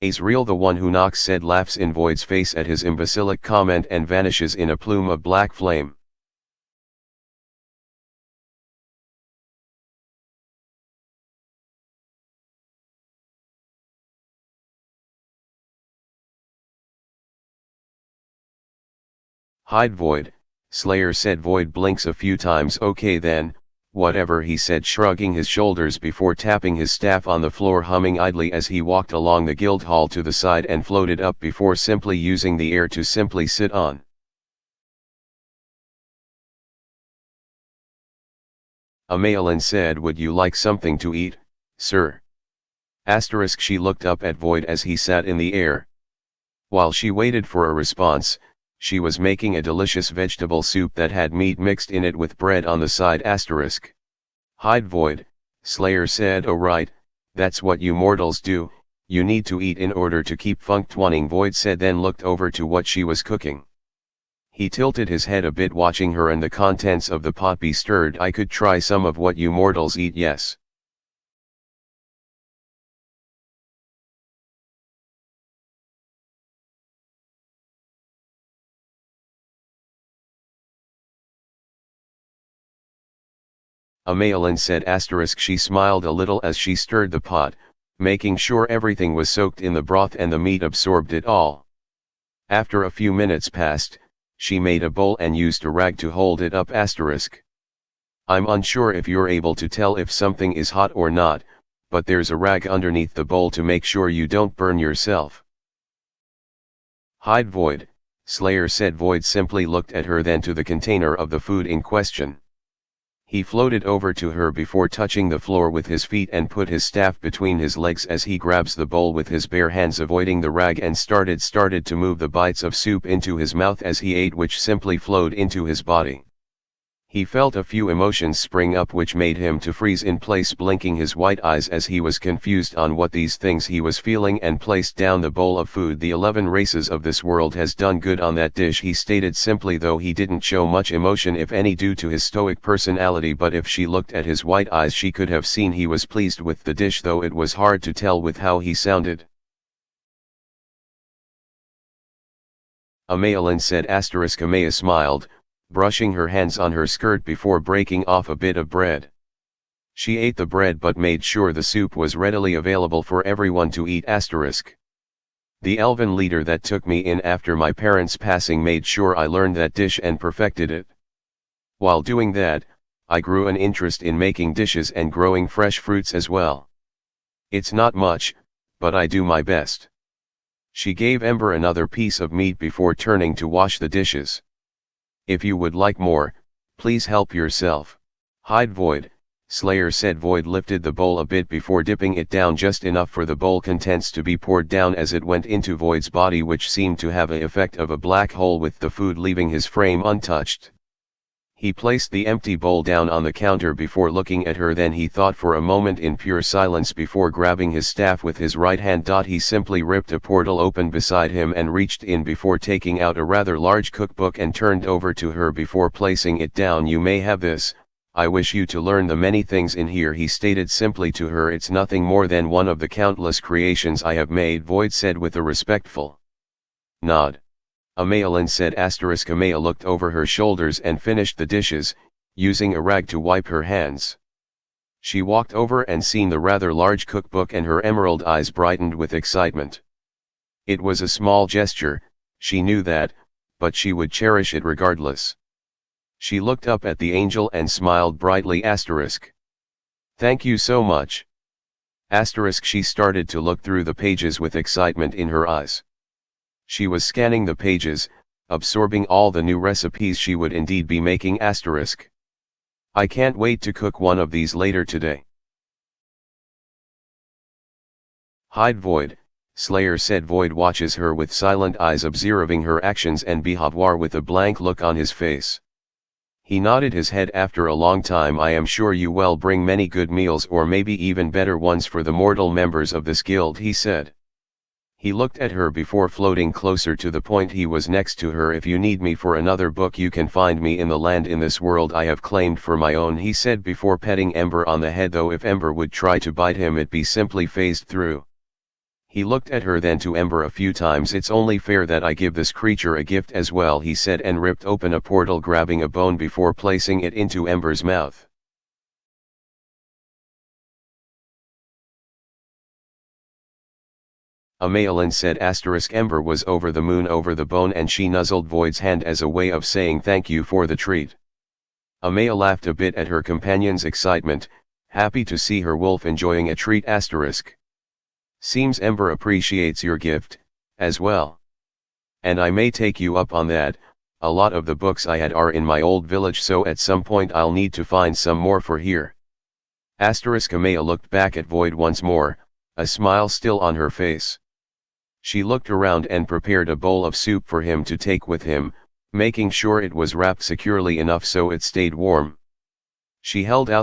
Azrael the one who knocks said laughs in Void's face at his imbecilic comment and vanishes in a plume of black flame. Hide Void, Slayer said. Void blinks a few times. Okay then, whatever, he said, shrugging his shoulders before tapping his staff on the floor, humming idly as he walked along the guild hall to the side and floated up before simply using the air to simply sit on. Amaelin said, would you like something to eat, sir? Asterisk. She looked up at Void as he sat in the air. While she waited for a response, she was making a delicious vegetable soup that had meat mixed in it with bread on the side. Asterisk. Hide Void, Slayer said. Oh right, that's what you mortals do, you need to eat in order to keep functioning, Void said, then looked over to what she was cooking. He tilted his head a bit, watching her and the contents of the pot be stirred. I could try some of what you mortals eat, yes. Amaelin said. Asterisk. She smiled a little as she stirred the pot, making sure everything was soaked in the broth and the meat absorbed it all. After a few minutes passed, she made a bowl and used a rag to hold it up. Asterisk. I'm unsure if you're able to tell if something is hot or not, but there's a rag underneath the bowl to make sure you don't burn yourself. Hide Void, Slayer said. Void simply looked at her, then to the container of the food in question. He floated over to her before touching the floor with his feet and put his staff between his legs as he grabs the bowl with his bare hands, avoiding the rag, and started to move the bites of soup into his mouth as he ate, which simply flowed into his body. He felt a few emotions spring up which made him to freeze in place, blinking his white eyes as he was confused on what these things he was feeling, and placed down the bowl of food. The 11 races of this world has done good on that dish, he stated simply, though he didn't show much emotion if any due to his stoic personality, but if she looked at his white eyes she could have seen he was pleased with the dish, though it was hard to tell with how he sounded. Amaelin said. Asterisk. Amaya smiled, brushing her hands on her skirt before breaking off a bit of bread. She ate the bread but made sure the soup was readily available for everyone to eat. Asterisk. The elven leader that took me in after my parents' passing made sure I learned that dish and perfected it. While doing that, I grew an interest in making dishes and growing fresh fruits as well. It's not much, but I do my best. She gave Ember another piece of meat before turning to wash the dishes. If you would like more, please help yourself. Hide Void, Slayer said. Void lifted the bowl a bit before dipping it down just enough for the bowl contents to be poured down as it went into Void's body, which seemed to have the effect of a black hole, with the food leaving his frame untouched. He placed the empty bowl down on the counter before looking at her, then he thought for a moment in pure silence before grabbing his staff with his right hand. He simply ripped a portal open beside him and reached in before taking out a rather large cookbook and turned over to her before placing it down. You may have this, I wish you to learn the many things in here, he stated simply to her. It's nothing more than one of the countless creations I have made, Void said with a respectful nod. Amaelin said. Asterisk. Amaya looked over her shoulders and finished the dishes, using a rag to wipe her hands. She walked over and seen the rather large cookbook and her emerald eyes brightened with excitement. It was a small gesture, she knew that, but she would cherish it regardless. She looked up at the angel and smiled brightly. Asterisk. Thank you so much. Asterisk. She started to look through the pages with excitement in her eyes. She was scanning the pages, absorbing all the new recipes she would indeed be making. Asterisk. I can't wait to cook one of these later today. Hide Void, Slayer said. Void watches her with silent eyes, observing her actions and behavior with a blank look on his face. He nodded his head after a long time. I am sure you will bring many good meals, or maybe even better ones, for the mortal members of this guild, he said. He looked at her before floating closer to the point he was next to her. If you need me for another book, you can find me in the land in this world I have claimed for my own, he said before petting Ember on the head, though if Ember would try to bite him it'd be simply phased through. He looked at her then to Ember a few times. It's only fair that I give this creature a gift as well, he said, and ripped open a portal, grabbing a bone before placing it into Ember's mouth. Amaelin said. Ember was over the moon over the bone, and she nuzzled Void's hand as a way of saying thank you for the treat. Amaya laughed a bit at her companion's excitement, happy to see her wolf enjoying a treat. Seems Ember appreciates your gift, as well. And I may take you up on that. A lot of the books I had are in my old village, so at some point I'll need to find some more for here. Amaya looked back at Void once more, a smile still on her face. She looked around and prepared a bowl of soup for him to take with him, making sure it was wrapped securely enough so it stayed warm. She held out